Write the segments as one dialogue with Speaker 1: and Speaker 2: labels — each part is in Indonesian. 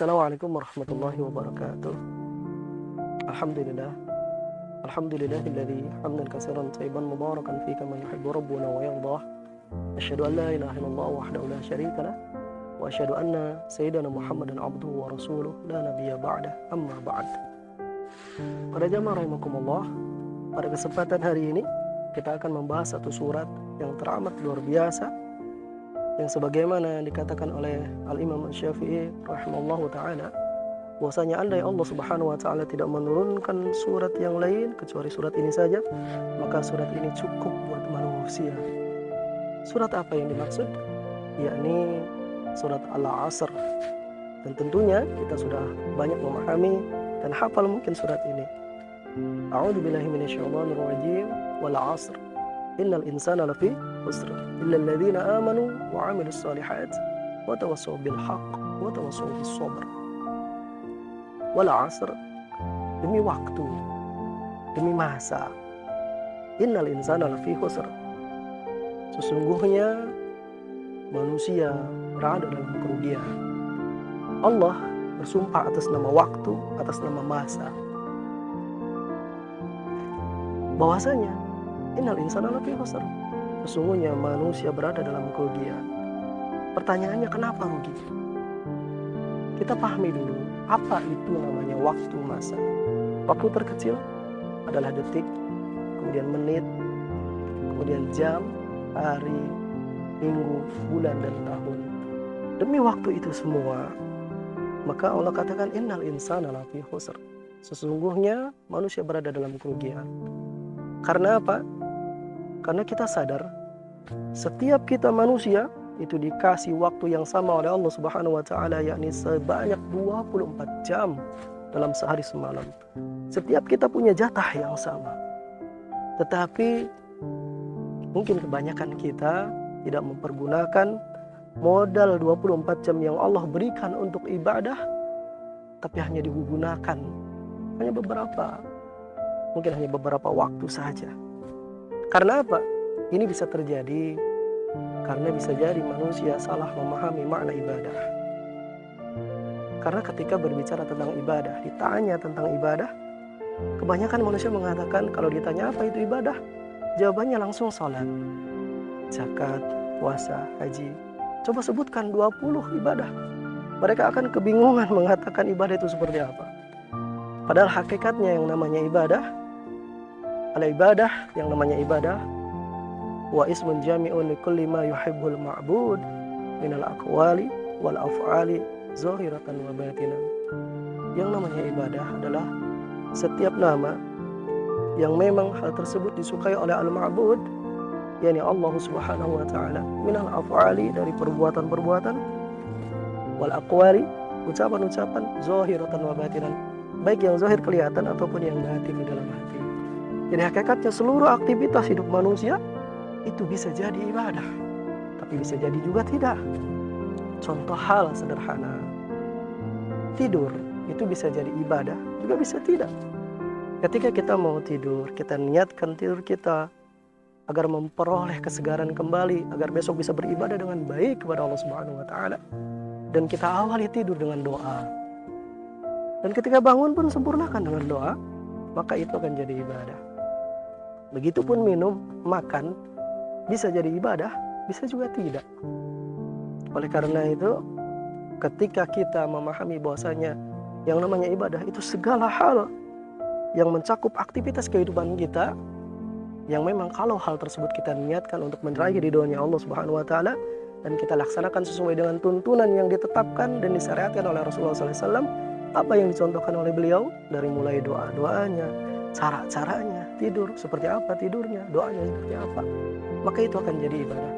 Speaker 1: Assalamualaikum warahmatullahi wabarakatuh. Alhamdulillah. Alhamdulillahilladzi hamdan katsiran thayyiban mubarakan fi kama yuhibbu rabbuna wa yardah. Asyhadu an la ilaha illallah wahdahu la syarika lah wa asyhadu anna sayyidana Muhammadan abduhu wa rasuluh la nabiyya ba'dah. Amma ba'd. Para jamaah rahimakumullah, pada kesempatan hari ini kita akan membahas satu surat yang teramat luar biasa, yang sebagaimana yang dikatakan oleh Al-Imam Syafi'i rahimahullahu ta'ala, bahwasanya andai Allah subhanahu wa ta'ala tidak menurunkan surat yang lain kecuali surat ini saja, maka surat ini cukup buat manusia. Surat apa yang dimaksud? Yakni surat Al-Asr. Dan tentunya kita sudah banyak memahami dan hafal mungkin surat ini. A'udzubillahi minasyaitonir rajim. Wal 'asr. Innal insana lafi khusr illa alladziina aamanu wa 'amilus shalihaat wa tawassaw bil haqq wa tawassaw bis sabr. Wal 'asr, demi waktu, demi masa. Innal insana lafi khusr, sesungguhnya manusia berada dalam kerugian. Allah bersumpah atas nama waktu, atas nama masa, bahwasanya innal insana lafi khusr, sesungguhnya manusia berada dalam kerugian. Pertanyaannya, kenapa rugi? Kita pahami dulu apa itu namanya waktu, masa. Waktu terkecil adalah detik, kemudian menit, kemudian jam, hari, minggu, bulan, dan tahun. Demi waktu itu semua, maka Allah katakan innal insana lafi khusr, sesungguhnya manusia berada dalam kerugian. Karena apa? Karena kita sadar setiap kita manusia itu dikasih waktu yang sama oleh Allah Subhanahu wa taala, yakni sebanyak 24 jam dalam sehari semalam. Setiap kita punya jatah yang sama. Tetapi mungkin kebanyakan kita tidak mempergunakan modal 24 jam yang Allah berikan untuk ibadah, tapi hanya digunakan hanya beberapa, mungkin hanya beberapa waktu saja. Karena apa? Ini bisa terjadi karena bisa jadi manusia salah memahami makna ibadah. Karena ketika berbicara tentang ibadah, ditanya tentang ibadah, kebanyakan manusia mengatakan kalau ditanya apa itu ibadah, jawabannya langsung salat, zakat, puasa, haji. Coba sebutkan 20 ibadah. Mereka akan kebingungan mengatakan ibadah itu seperti apa. Padahal hakikatnya yang namanya ibadah, al-ibadah, yang namanya ibadah, wa ismun jami'un likulli ma yuhibbul ma'bud minal aqwali wal af'ali zahiratan wa batinan. Yang namanya ibadah adalah setiap nama yang memang hal tersebut disukai oleh al-ma'bud, yakni Allah Subhanahu wa ta'ala, minal af'ali, dari perbuatan-perbuatan, wal aqwali, ucapan-ucapan, zahiratan wa batinan, baik yang zahir kelihatan ataupun yang batin di dalam hati. Jadi hakikatnya seluruh aktivitas hidup manusia itu bisa jadi ibadah, tapi bisa jadi juga tidak. Contoh hal sederhana, tidur itu bisa jadi ibadah, juga bisa tidak. Ketika kita mau tidur, kita niatkan tidur kita agar memperoleh kesegaran kembali, agar besok bisa beribadah dengan baik kepada Allah Subhanahu wa taala. Dan kita awali tidur dengan doa. Dan ketika bangun pun sempurnakan dengan doa, maka itu akan jadi ibadah. Begitupun minum, makan, bisa jadi ibadah, bisa juga tidak. Oleh karena itu, ketika kita memahami bahwasanya yang namanya ibadah itu segala hal yang mencakup aktivitas kehidupan kita, yang memang kalau hal tersebut kita niatkan untuk meraih ridhonya Allah Subhanahu wa taala dan kita laksanakan sesuai dengan tuntunan yang ditetapkan dan disyariatkan oleh Rasulullah SAW, apa yang dicontohkan oleh beliau dari mulai doa-doanya, cara-caranya, tidur seperti apa tidurnya, doanya seperti apa, maka itu akan jadi ibadah.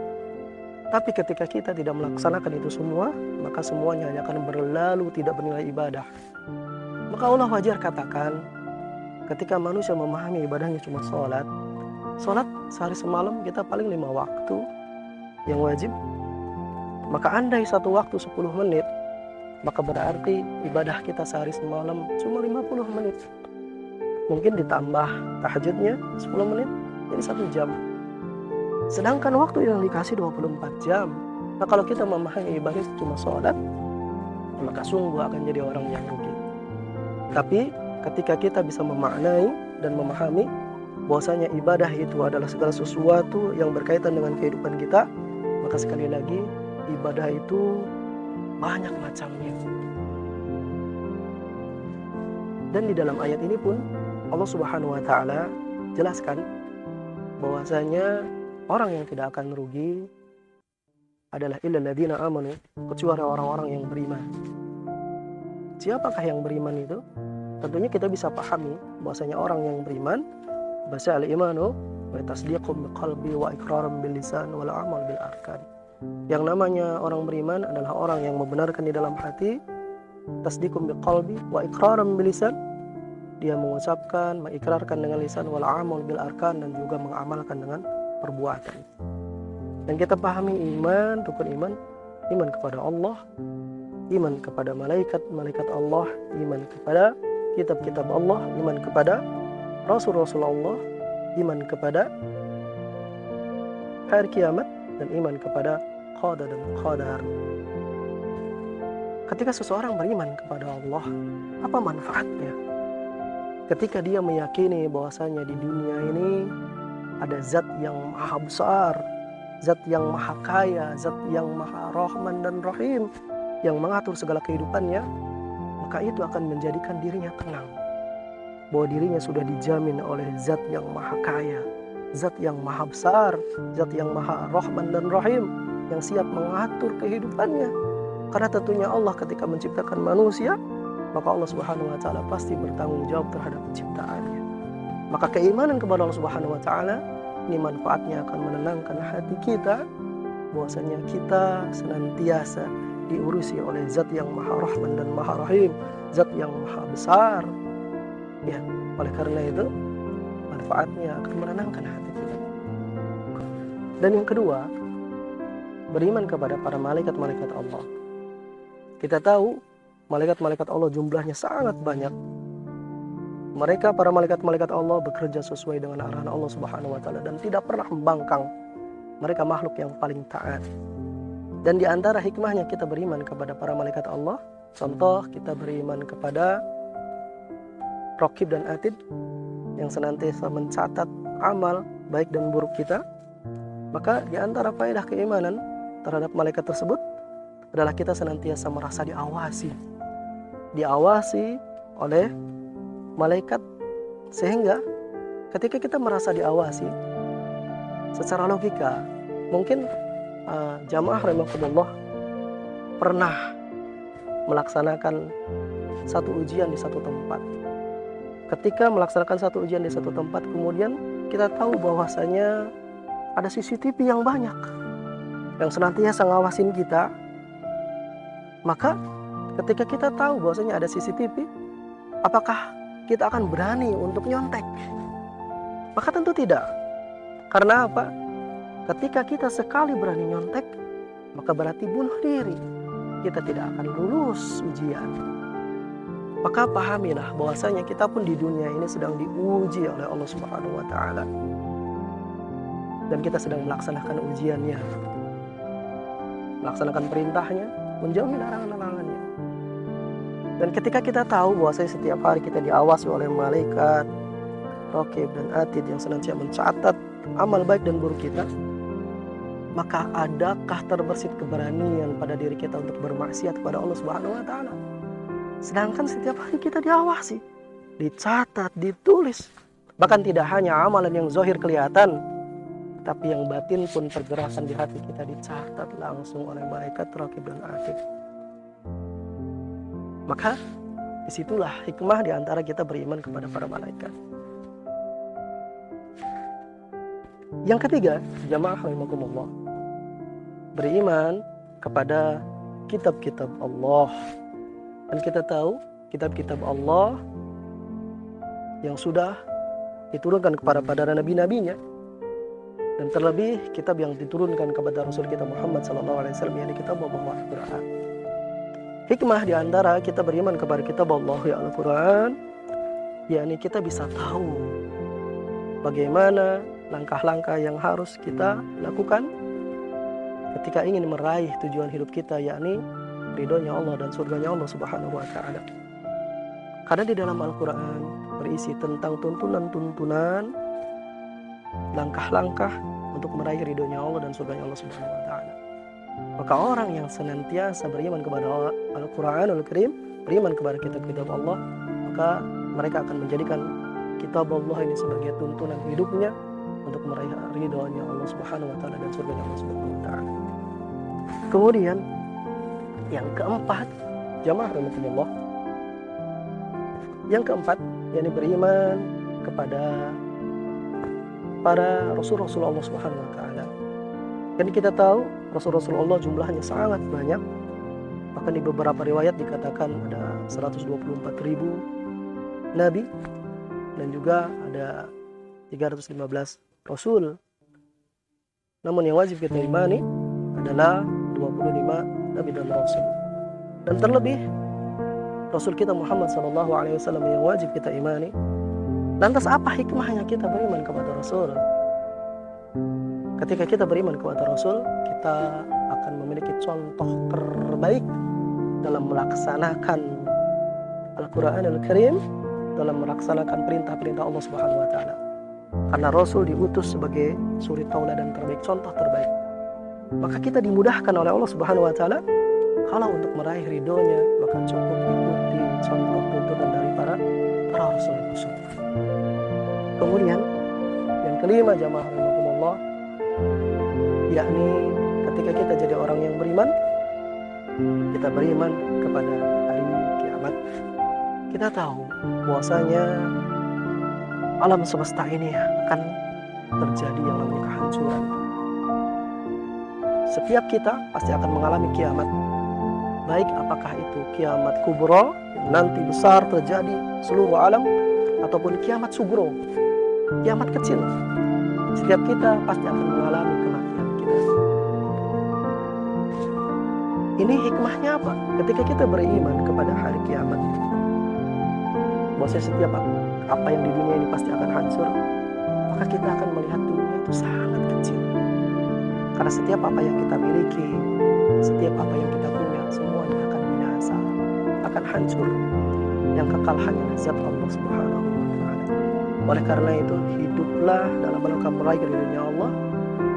Speaker 1: Tapi ketika kita tidak melaksanakan itu semua, maka semuanya hanya akan berlalu, tidak bernilai ibadah. Maka Allah wajar katakan, ketika manusia memahami ibadahnya cuma sholat sehari semalam kita paling 5 waktu yang wajib, maka andai satu waktu 10 menit, maka berarti ibadah kita sehari semalam cuma 50 menit. Mungkin ditambah tahajudnya 10 menit, jadi 1 jam. Sedangkan waktu yang dikasih 24 jam. Nah kalau kita memahami ibadah cuma sholat, maka sungguh akan jadi orang yang rugi. Tapi ketika kita bisa memaknai dan memahami bahwasanya ibadah itu adalah segala sesuatu yang berkaitan dengan kehidupan kita, maka sekali lagi ibadah itu banyak macamnya. Dan di dalam ayat ini pun Allah Subhanahu wa taala jelaskan bahwasanya orang yang tidak akan rugi adalah illal ladzina amanu, kecuali orang-orang yang beriman. Siapakah yang beriman itu? Tentunya kita bisa pahami bahwasanya orang yang beriman bahasa al-imanu wa tasdiqum biqalbi wa iqrarum bil lisan wal amal bil arkan. Yang namanya orang beriman adalah orang yang membenarkan di dalam hati, tasdiqum biqalbi wa iqrarum bil lisan, dia mengucapkan, mengikrarkan dengan lisan, wal amal bil arkan, dan juga mengamalkan dengan perbuatan. Dan kita pahami iman, rukun iman, iman kepada Allah, iman kepada malaikat Allah, iman kepada kitab-kitab Allah, iman kepada Rasul-Rasul Allah, iman kepada hari kiamat, dan iman kepada qada dan qadar. Ketika seseorang beriman kepada Allah, apa manfaatnya? Ketika dia meyakini bahwasanya di dunia ini ada zat yang maha besar, zat yang maha kaya, zat yang maha rahman dan rahim, yang mengatur segala kehidupannya, maka itu akan menjadikan dirinya tenang bahwa dirinya sudah dijamin oleh zat yang maha kaya, zat yang maha besar, zat yang maha rahman dan rahim, yang siap mengatur kehidupannya. Karena tentunya Allah ketika menciptakan manusia, maka Allah Subhanahu wa taala pasti bertanggung jawab terhadap ciptaannya. Maka keimanan kepada Allah Subhanahu wa taala ini manfaatnya akan menenangkan hati kita bahwasanya kita senantiasa diurusi oleh zat yang maha rahman dan maha rahim, zat yang maha besar. Ya, oleh karena itu manfaatnya akan menenangkan hati kita. Dan yang kedua, beriman kepada para malaikat-malaikat Allah. Kita tahu malaikat-malaikat Allah jumlahnya sangat banyak. Mereka, para malaikat-malaikat Allah, bekerja sesuai dengan arahan Allah Subhanahu wa taala dan tidak pernah membangkang. Mereka makhluk yang paling taat. Dan di antara hikmahnya kita beriman kepada para malaikat Allah, contoh kita beriman kepada Raqib dan Atid yang senantiasa mencatat amal baik dan buruk kita. Maka di antara faedah keimanan terhadap malaikat tersebut adalah kita senantiasa merasa diawasi oleh malaikat, sehingga ketika kita merasa diawasi secara logika, mungkin jamaah rahimakumullah pernah melaksanakan satu ujian di satu tempat. Ketika melaksanakan satu ujian di satu tempat, kemudian kita tahu bahwasanya ada CCTV yang banyak yang senantiasa ngawasin kita. Maka ketika kita tahu bahwasanya ada CCTV, apakah kita akan berani untuk nyontek? Maka tentu tidak. Karena apa? Ketika kita sekali berani nyontek, maka berarti bunuh diri. Kita tidak akan lulus ujian. Maka pahamilah bahwasanya kita pun di dunia ini sedang diuji oleh Allah Subhanahu wa taala. Dan kita sedang melaksanakan ujiannya. Melaksanakan perintahnya, menjauhi larangan-larangannya. Dan ketika kita tahu bahwasanya setiap hari kita diawasi oleh malaikat Raqib dan Atid yang senantiasa mencatat amal baik dan buruk kita, maka adakah terbersit keberanian pada diri kita untuk bermaksiat kepada Allah Subhanahu wa taala? Sedangkan setiap hari kita diawasi, dicatat, ditulis. Bahkan tidak hanya amalan yang zahir kelihatan, tapi yang batin pun pergerakan di hati kita dicatat langsung oleh malaikat Raqib dan Atid. Maka disitulah hikmah di antara kita beriman kepada para malaikat. Yang ketiga, jamaah rahimakumullah, beriman kepada kitab-kitab Allah. Dan kita tahu kitab-kitab Allah yang sudah diturunkan kepada nabi-nabinya, dan terlebih kitab yang diturunkan kepada Rasul kita Muhammad SAW, yakni kitab Allah Al-Quran. Hikmah di antara kita beriman kepada kitab Allah ya Al-Quran, yakni kita bisa tahu bagaimana langkah-langkah yang harus kita lakukan ketika ingin meraih tujuan hidup kita, yakni ridhonya Allah dan surganya Allah Subhanahu wa taala. Karena di dalam Al-Qur'an berisi tentang tuntunan-tuntunan, langkah-langkah untuk meraih ridhonya Allah dan surganya Allah Subhanahu wa taala. Maka orang yang senantiasa beriman kepada Al-Qur'anul Karim, beriman kepada kitab-kitab Allah, maka mereka akan menjadikan kitab Allah ini sebagai tuntunan hidupnya untuk meraih ridhonya Allah Subhanahu wa taala dan surganya Allah Subhanahu wa taala. Kemudian yang keempat, jamaah rahimakumullah. Yang keempat, yakni beriman kepada para Rasul-Rasul Allah Subhanahu wa taala. Dan kita tahu Rasul-Rasul Allah jumlahnya sangat banyak. Bahkan di beberapa riwayat dikatakan ada 124.000 nabi dan juga ada 315 rasul. Namun yang wajib kita imani adalah 25 nabi dan rasul. Dan terlebih Rasul kita Muhammad SAW yang wajib kita imani. Lantas apa hikmahnya kita beriman kepada Rasul? Ketika kita beriman kepada Rasul, kita akan memiliki contoh terbaik dalam melaksanakan Al-Quranul Karim, dalam melaksanakan perintah-perintah Allah Subhanahu wa taala. Karena Rasul diutus sebagai suri tauladan terbaik, contoh terbaik. Maka kita dimudahkan oleh Allah Subhanahu wa taala kalau untuk meraih ridhonya, maka cukup ikuti contoh tuntunan dari para Rasul-Rasul. Kemudian yang kelima, jamaah rahimakumullah, yakni ketika kita jadi orang yang beriman, kita beriman kepada hari kiamat. Kita tahu bahwasanya alam semesta ini akan terjadi yang namanya kehancuran. Setiap kita pasti akan mengalami kiamat. Baik apakah itu kiamat kubro yang nanti besar terjadi seluruh alam, ataupun kiamat sugro, kiamat kecil. Setiap kita pasti akan mengalami kematian kita. Ini hikmahnya apa? Ketika kita beriman kepada hari kiamat, bahwasanya setiap apa yang di dunia ini pasti akan hancur, maka kita akan melihat dunia itu sangat kecil. Karena setiap apa yang kita miliki, setiap apa yang kita punya, semuanya akan binasa, akan hancur. Yang kekal hanyalah zat Allah Subhanahu wa taala. Oleh karena itu, hiduplah dalam rangka meraih ridhonya Allah,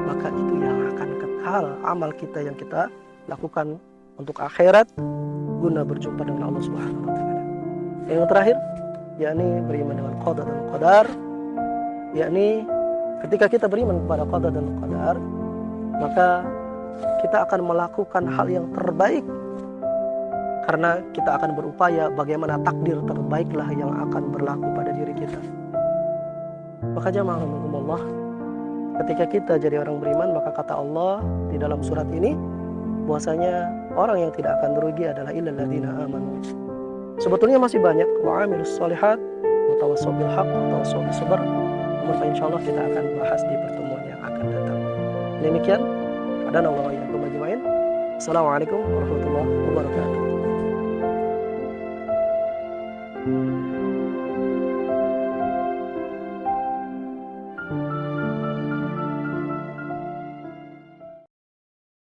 Speaker 1: maka itu yang akan kekal. Amal kita yang kita lakukan untuk akhirat guna berjumpa dengan Allah Subhanahu wa taala. Yang terakhir, yakni beriman dengan qada dan qadar, yakni ketika kita beriman kepada qada dan qadar, maka kita akan melakukan hal yang terbaik karena kita akan berupaya bagaimana takdir terbaiklah yang akan berlaku pada diri kita. Maka jamaah rahimakumullah, ketika kita jadi orang beriman, maka kata Allah di dalam surat ini bahwasanya orang yang tidak akan merugi adalah illal ladzina amanu. Sebetulnya masih banyak wa amilus shalihat wa tawassaw bil haqq wa tawassaw bis sabr. Namun insyaallah kita akan bahas di pertemuan yang akan datang. Demikian, hadana Allah wa iyyakum ajmain. Assalamualaikum warahmatullahi wabarakatuh.